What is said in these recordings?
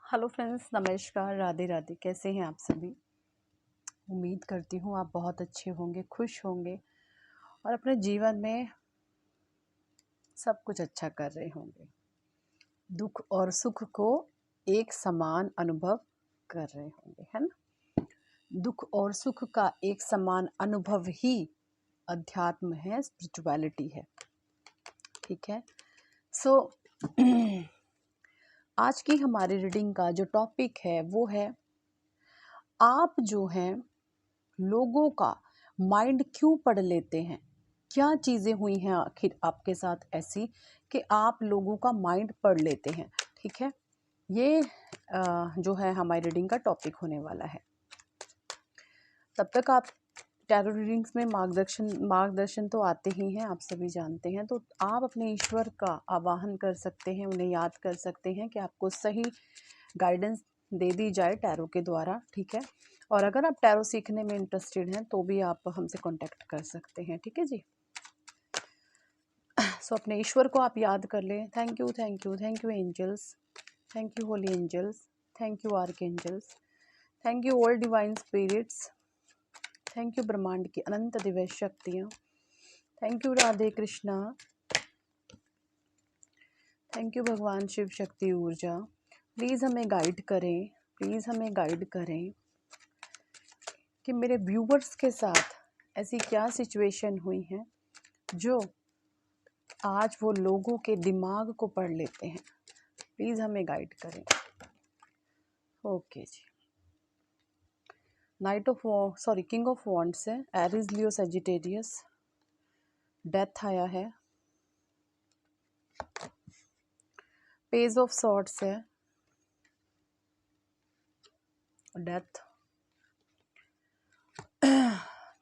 Hello friends, नमस्कार, राधे राधे। कैसे हैं आप सभी? उम्मीद करती हूँ आप बहुत अच्छे होंगे, खुश होंगे और अपने जीवन में सब कुछ अच्छा कर रहे होंगे। दुख और सुख को एक समान अनुभव कर रहे होंगे, है ना? दुख और सुख का एक समान अनुभव ही अध्यात्म है, स्पिरिचुअलिटी है। ठीक है। सो आज की हमारी रीडिंग का जो टॉपिक है वो है, आप जो हैं लोगों का माइंड क्यों पढ़ लेते हैं? क्या चीज़ें हुई हैं आखिर आपके साथ ऐसी कि आप लोगों का माइंड पढ़ लेते हैं? ठीक है, ये जो है हमारी रीडिंग का टॉपिक होने वाला है। तब तक आप टैरो रीडिंग्स में मार्गदर्शन तो आते ही हैं, आप सभी जानते हैं। तो आप अपने ईश्वर का आवाहन कर सकते हैं, उन्हें याद कर सकते हैं कि आपको सही गाइडेंस दे दी जाए टैरो के द्वारा। ठीक है। और अगर आप टैरो सीखने में इंटरेस्टेड हैं तो भी आप हमसे कांटेक्ट कर सकते हैं। ठीक है जी। सो अपने ईश्वर को आप याद कर लें। Thank you, thank you, thank you angels, thank you holy angels, thank you archangels, thank you all divine spirits, thank you ब्रह्मांड की अनंत दिव्य शक्तियाँ, thank you Radhe Krishna, thank you भगवान शिव शक्ति ऊर्जा। प्लीज़ हमें गाइड करें, प्लीज़ हमें गाइड करें कि मेरे व्यूवर्स के साथ ऐसी क्या सिचुएशन हुई है जो आज वो लोगों के दिमाग को पढ़ लेते हैं। प्लीज़ हमें गाइड करें। ओके जी। किंग ऑफ वॉन्ड्स है, एरिस लियो सेजिटेरियस, डेथ आया है, पेज ऑफ सॉर्ड्स है, death,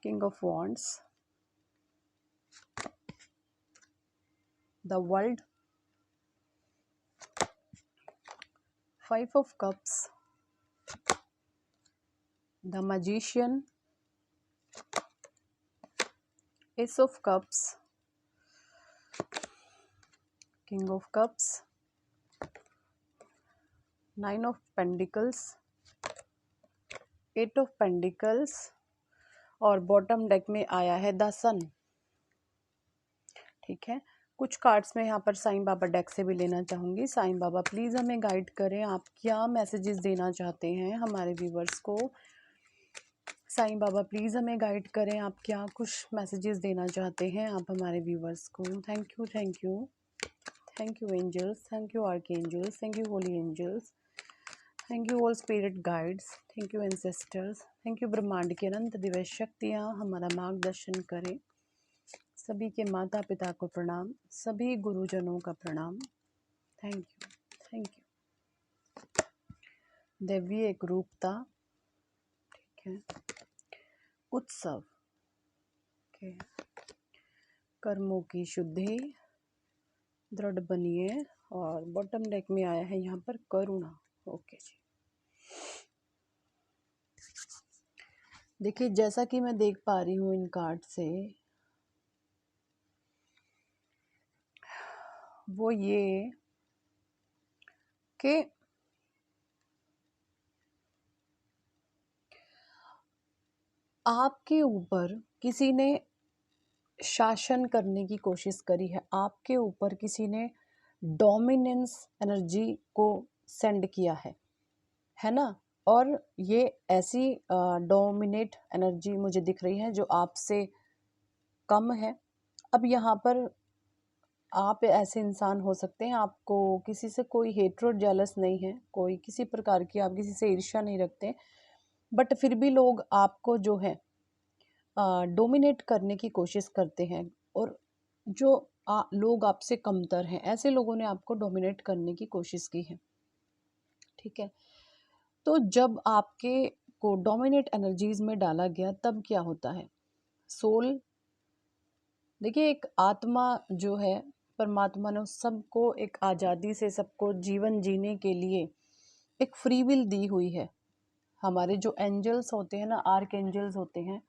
king of wands, the world, 5 of cups, the magician, ace of cups, king of cups, 9 of pentacles, 8 of pentacles और bottom deck में आया है the सन। ठीक है। कुछ कार्ड्स में यहाँ पर साईं बाबा डेक से भी लेना चाहूँगी। साईं बाबा प्लीज़ हमें गाइड करें, आप क्या मैसेजेस देना चाहते हैं हमारे व्यूवर्स को। साईं बाबा प्लीज़ हमें गाइड करें, आप क्या कुछ मैसेजेस देना चाहते हैं आप हमारे व्यूवर्स को। Thank you, thank you, thank you angels, thank you archangels, thank you holy angels, thank you all spirit guides, thank you ancestors, thank you ब्रह्मांड की अनंत दिव्य शक्तियाँ हमारा मार्गदर्शन करें। सभी के माता पिता को प्रणाम, सभी गुरुजनों का प्रणाम। Thank you, thank you. दैवीय एक रूपता, ठीक है, उत्सव के, कर्मों की शुद्धि, दृढ़ बनिए और बॉटम डेक में आया है यहाँ पर करुणा। ओके जी। देखिए, जैसा कि मैं देख पा रही हूँ इन कार्ड से, वो ये कि आपके ऊपर किसी ने शासन करने की कोशिश करी है, आपके ऊपर किसी ने डोमिनेंस एनर्जी को सेंड किया है ना? और ये ऐसी डोमिनेट एनर्जी मुझे दिख रही है जो आपसे कम है। अब यहाँ पर आप ऐसे इंसान हो सकते हैं, आपको किसी से कोई हेट्रेड जेलस नहीं है, कोई किसी प्रकार की आप किसी से ईर्ष्या नहीं रखते, बट फिर भी लोग आपको जो है डोमिनेट करने की कोशिश करते हैं। और जो लोग आपसे कमतर हैं, ऐसे लोगों ने आपको डोमिनेट करने की कोशिश की है। ठीक है। तो जब आपके को डोमिनेट एनर्जीज में डाला गया तब क्या होता है? सोल, देखिए, एक आत्मा जो है, परमात्मा ने सबको एक आज़ादी से सबको जीवन जीने के लिए एक फ्री विल दी हुई है। हमारे जो एंजल्स होते हैं ना, आर्क एंजल्स होते हैं,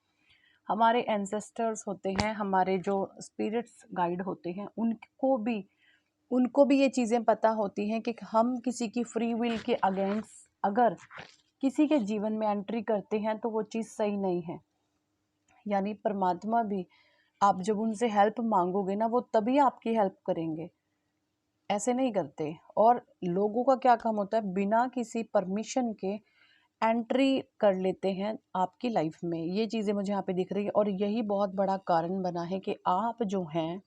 हमारे एंसेस्टर्स होते हैं, हमारे जो स्पिरिट्स गाइड होते हैं, उनको भी उनको भी ये चीज़ें पता होती हैं कि हम किसी की फ्री विल के अगेंस्ट अगर किसी के जीवन में एंट्री करते हैं तो वो चीज़ सही नहीं है। यानी परमात्मा भी, आप जब उनसे हेल्प मांगोगे ना, वो तभी आपकी हेल्प करेंगे, ऐसे नहीं करते। और लोगों का क्या काम होता है, बिना किसी परमिशन के एंट्री कर लेते हैं आपकी लाइफ में। ये चीज़ें मुझे यहाँ पे दिख रही है और यही बहुत बड़ा कारण बना है कि आप जो हैं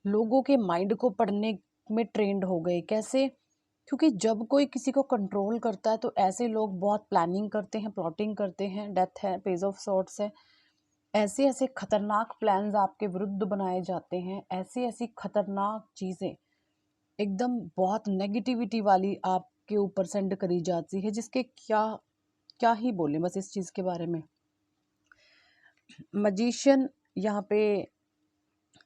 लोगों के माइंड को पढ़ने में ट्रेंड हो गए। कैसे? क्योंकि जब कोई किसी को कंट्रोल करता है तो ऐसे लोग बहुत प्लानिंग करते हैं, प्लॉटिंग करते हैं, डेथ है, पेज ऑफ सॉर्ट्स है, ऐसे ऐसे खतरनाक प्लान्स आपके विरुद्ध बनाए जाते हैं, ऐसी ऐसी खतरनाक चीज़ें एकदम बहुत नेगेटिविटी वाली आपके ऊपर सेंड करी जाती है, जिसके क्या क्या ही बोले बस इस चीज़ के बारे में। मजिशियन यहाँ पे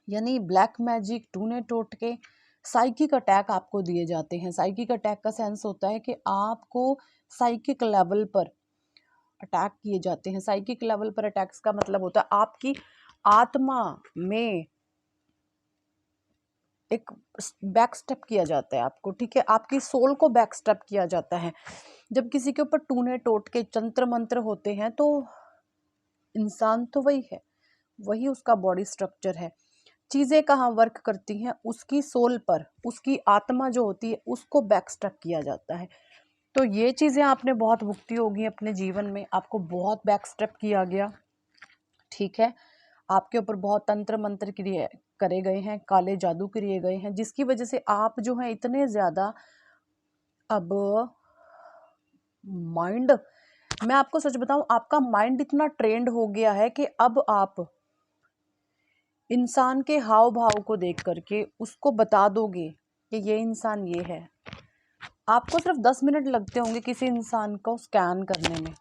यानी ब्लैक मैजिक, टूने टोटके, साइकिक अटैक आपको दिए जाते हैं। साइकिक अटैक का सेंस होता है कि आपको साइकिक लेवल पर अटैक किए जाते हैं। साइकिक लेवल पर अटैक्स का मतलब होता है आपकी आत्मा में एक बैक स्टेप किया जाता है आपको, ठीक है, आपकी सोल को बैक स्टेप किया जाता है। जब किसी के ऊपर टूने टोटके तंत्र मंत्र होते हैं तो इंसान तो वही है, वही उसका बॉडी स्ट्रक्चर है। चीज़ें कहाँ वर्क करती हैं, उसकी सोल पर, उसकी आत्मा जो होती है उसको बैक स्टेप किया जाता है। तो ये चीज़ें आपने बहुत भुगती होगी अपने जीवन में, आपको बहुत बैक स्टेप किया गया, ठीक है, आपके ऊपर बहुत तंत्र मंत्र क्रिए करे गए हैं, काले जादू किए गए हैं, जिसकी वजह से आप जो है इतने ज़्यादा अब माइंड, मैं आपको सच बताऊं, आपका माइंड इतना ट्रेंड हो गया है कि अब आप इंसान के हाव भाव को देख करके उसको बता दोगे कि ये इंसान ये है। आपको सिर्फ 10 मिनट लगते होंगे किसी इंसान को स्कैन करने में,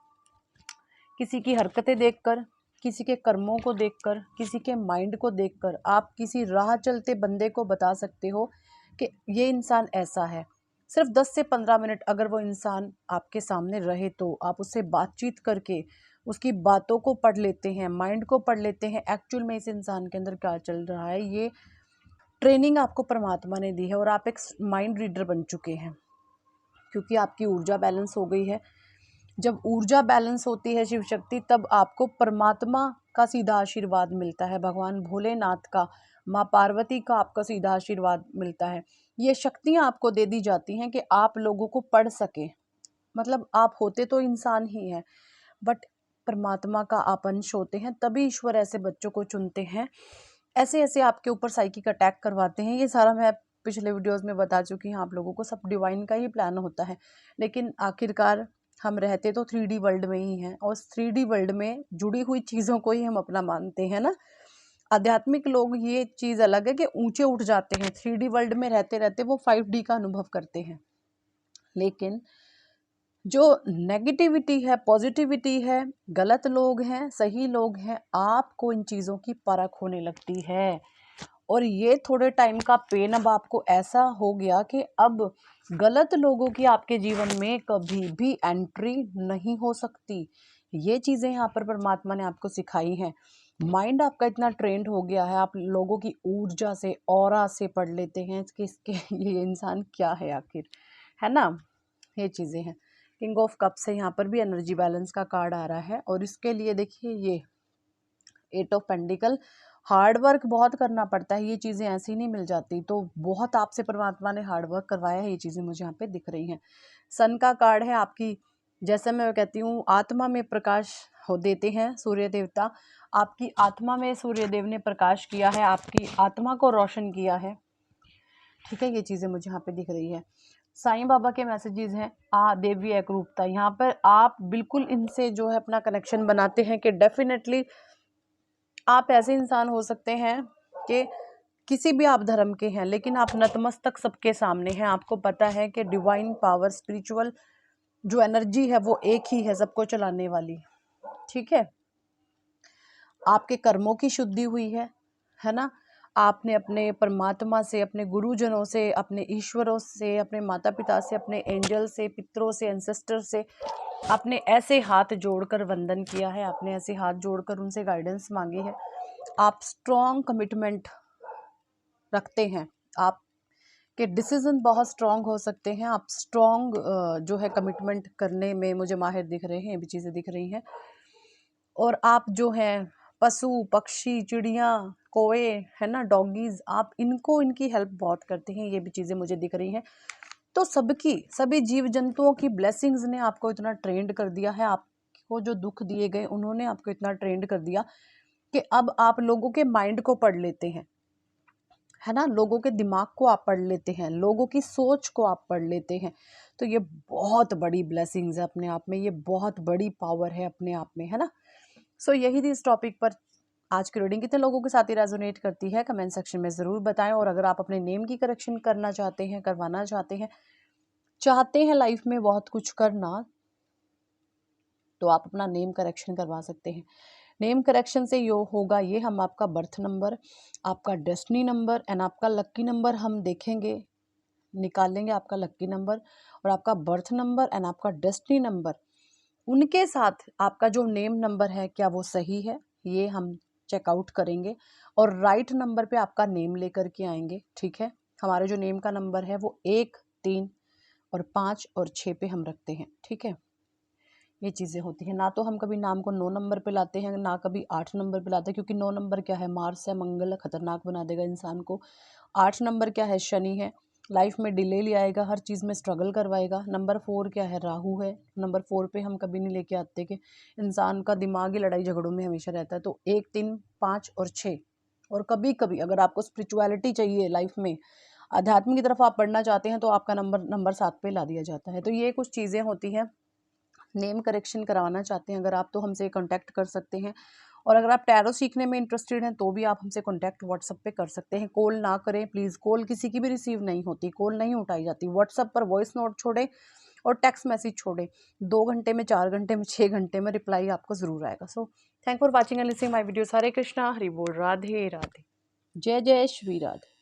किसी की हरकतें देखकर, किसी के कर्मों को देखकर, किसी के माइंड को देखकर आप किसी राह चलते बंदे को बता सकते हो कि ये इंसान ऐसा है। सिर्फ 10 से 15 मिनट अगर वो इंसान आपके सामने रहे तो आप उससे बातचीत करके उसकी बातों को पढ़ लेते हैं, माइंड को पढ़ लेते हैं, एक्चुअल में इस इंसान के अंदर क्या चल रहा है। ये ट्रेनिंग आपको परमात्मा ने दी है और आप एक माइंड रीडर बन चुके हैं, क्योंकि आपकी ऊर्जा बैलेंस हो गई है। जब ऊर्जा बैलेंस होती है शिव शक्ति, तब आपको परमात्मा का सीधा आशीर्वाद मिलता है, भगवान भोलेनाथ का, माँ पार्वती का आपका सीधा आशीर्वाद मिलता है। ये शक्तियाँ आपको दे दी जाती हैं कि आप लोगों को पढ़ सके। मतलब आप होते तो इंसान ही हैं, बट परमात्मा का आप अंश होते हैं, तभी ईश्वर ऐसे बच्चों को चुनते हैं, ऐसे ऐसे आपके ऊपर साइकिक अटैक करवाते हैं। ये सारा मैं पिछले वीडियोस में बता चुकी हूँ आप लोगों को, सब डिवाइन का ही प्लान होता है। लेकिन आखिरकार हम रहते तो 3D वर्ल्ड में ही हैं और 3D वर्ल्ड में जुड़ी हुई चीज़ों को ही हम अपना मानते हैं ना। आध्यात्मिक लोग ये चीज़ अलग है कि ऊंचे उठ जाते हैं, 3D वर्ल्ड में रहते रहते वो 5D का अनुभव करते हैं। लेकिन जो नेगेटिविटी है, पॉजिटिविटी है, गलत लोग हैं, सही लोग हैं, आपको इन चीज़ों की परख होने लगती है। और ये थोड़े टाइम का पेन अब आपको ऐसा हो गया कि अब गलत लोगों की आपके जीवन में कभी भी एंट्री नहीं हो सकती। ये चीज़ें यहाँ पर परमात्मा ने आपको सिखाई हैं। माइंड आपका इतना ट्रेंड हो गया है, आप लोगों की ऊर्जा से, ऑरा से पढ़ लेते हैं कि इसके ये इंसान क्या है आखिर, है ना। ये चीज़ें हैं। किंग ऑफ कप से यहाँ पर भी एनर्जी बैलेंस का कार्ड आ रहा है और इसके लिए देखिए ये 8 ऑफ पेंटिकल, हार्ड वर्क बहुत करना पड़ता है, ये चीज़ें ऐसी नहीं मिल जाती, तो बहुत आपसे परमात्मा ने हार्ड वर्क करवाया है, ये चीज़ें मुझे यहाँ पे दिख रही हैं। सन का कार्ड है आपकी, जैसे मैं कहती हूँ आत्मा में प्रकाश हो देते हैं सूर्य देवता, आपकी आत्मा में सूर्य देव ने प्रकाश किया है, आपकी आत्मा को रोशन किया है, ठीक है। ये चीज़ें मुझे यहाँ पे दिख रही है। साईं बाबा के मैसेजेस हैं, देवी एक रूपता, यहाँ पर आप बिल्कुल इनसे जो है अपना कनेक्शन बनाते हैं कि डेफिनेटली आप ऐसे इंसान हो सकते हैं कि किसी भी आप धर्म के हैं, लेकिन आप नतमस्तक सबके सामने हैं। आपको पता है कि डिवाइन पावर, स्पिरिचुअल जो एनर्जी है वो एक ही है सबको चलाने वाली, ठीक है। आपके कर्मों की शुद्धि हुई है ना। आपने अपने परमात्मा से, अपने गुरुजनों से, अपने ईश्वरों से, अपने माता पिता से, अपने एंजल से, पितरों से, एंसेस्टर से आपने ऐसे हाथ जोड़कर वंदन किया है, आपने ऐसे हाथ जोड़कर उनसे गाइडेंस मांगी है। आप स्ट्रॉन्ग कमिटमेंट रखते हैं आपके डिसीजन बहुत स्ट्रांग हो सकते हैं। आप स्ट्रांग जो है कमिटमेंट करने में मुझे माहिर दिख रहे हैं, ये भी चीज़ें दिख रही हैं। और आप जो हैं पशु पक्षी चिड़िया कोए है ना, डॉगीज, आप इनको इनकी हेल्प बहुत करते हैं, ये भी चीज़ें मुझे दिख रही हैं। तो सभी जीव जंतुओं की ब्लेसिंग्स ने आपको इतना ट्रेंड कर दिया है, आपको जो दुख दिए गए उन्होंने आपको इतना ट्रेंड कर दिया कि अब आप लोगों के माइंड को पढ़ लेते हैं, है ना, लोगों के दिमाग को आप पढ़ लेते हैं, लोगों की सोच को आप पढ़ लेते हैं। तो ये बहुत बड़ी ब्लेसिंग्स है अपने आप में, ये बहुत बड़ी पावर है अपने आप में, है ना। सो यही थी इस टॉपिक पर आज की रीडिंग। कितने लोगों के साथ ही रेजोनेट करती है कमेंट सेक्शन में ज़रूर बताएं। और अगर आप अपने नेम की करेक्शन करना चाहते हैं, करवाना चाहते हैं लाइफ में बहुत कुछ करना, तो आप अपना नेम करेक्शन करवा सकते हैं। नेम करेक्शन से यो होगा ये, हम आपका बर्थ नंबर, आपका डेस्टिनी नंबर एंड आपका लक्की नंबर हम देखेंगे, निकालेंगे आपका लक्की नंबर और आपका बर्थ नंबर एंड आपका डेस्टिनी नंबर, उनके साथ आपका जो नेम नंबर है क्या वो सही है, ये हम चेकआउट करेंगे और राइट नंबर पे आपका नेम लेकर के आएंगे। ठीक है, हमारे जो नेम का नंबर है वो 1, 3 और 5 और 6 पे हम रखते हैं। ठीक है, ये चीज़ें होती हैं। ना तो हम कभी नाम को 9 नंबर पे लाते हैं, ना कभी 8 नंबर पे लाते हैं, क्योंकि 9 नंबर क्या है, मार्स है, मंगल है, खतरनाक बना देगा इंसान को। 8 नंबर क्या है, शनि है, लाइफ में डिले ले आएगा, हर चीज़ में स्ट्रगल करवाएगा। नंबर 4 क्या है, राहु है। नंबर 4 पे हम कभी नहीं लेके आते कि इंसान का दिमाग ही लड़ाई झगड़ों में हमेशा रहता है। तो 1, 3, 5 और 6। और कभी कभी अगर आपको स्पिरिचुअलिटी चाहिए लाइफ में, अध्यात्म की तरफ आप पढ़ना चाहते हैं, तो आपका नंबर 7 पे ला दिया जाता है। तो ये कुछ चीज़ें होती हैं। नेम करेक्शन करवाना चाहते हैं अगर आप, तो हमसे कांटेक्ट कर सकते हैं। और अगर आप टैरो सीखने में इंटरेस्टेड हैं तो भी आप हमसे कांटेक्ट व्हाट्सएप पे कर सकते हैं। कॉल ना करें प्लीज़, कॉल किसी की भी रिसीव नहीं होती, कॉल नहीं उठाई जाती। व्हाट्सएप पर वॉइस नोट छोड़ें और टेक्स्ट मैसेज छोड़ें, 2 घंटे में, 4 घंटे में, 6 घंटे में रिप्लाई आपको ज़रूर आएगा। So thank for watching and listening my videos. Hare Krishna, Hari बोल, राधे राधे, जय जय श्री राधे।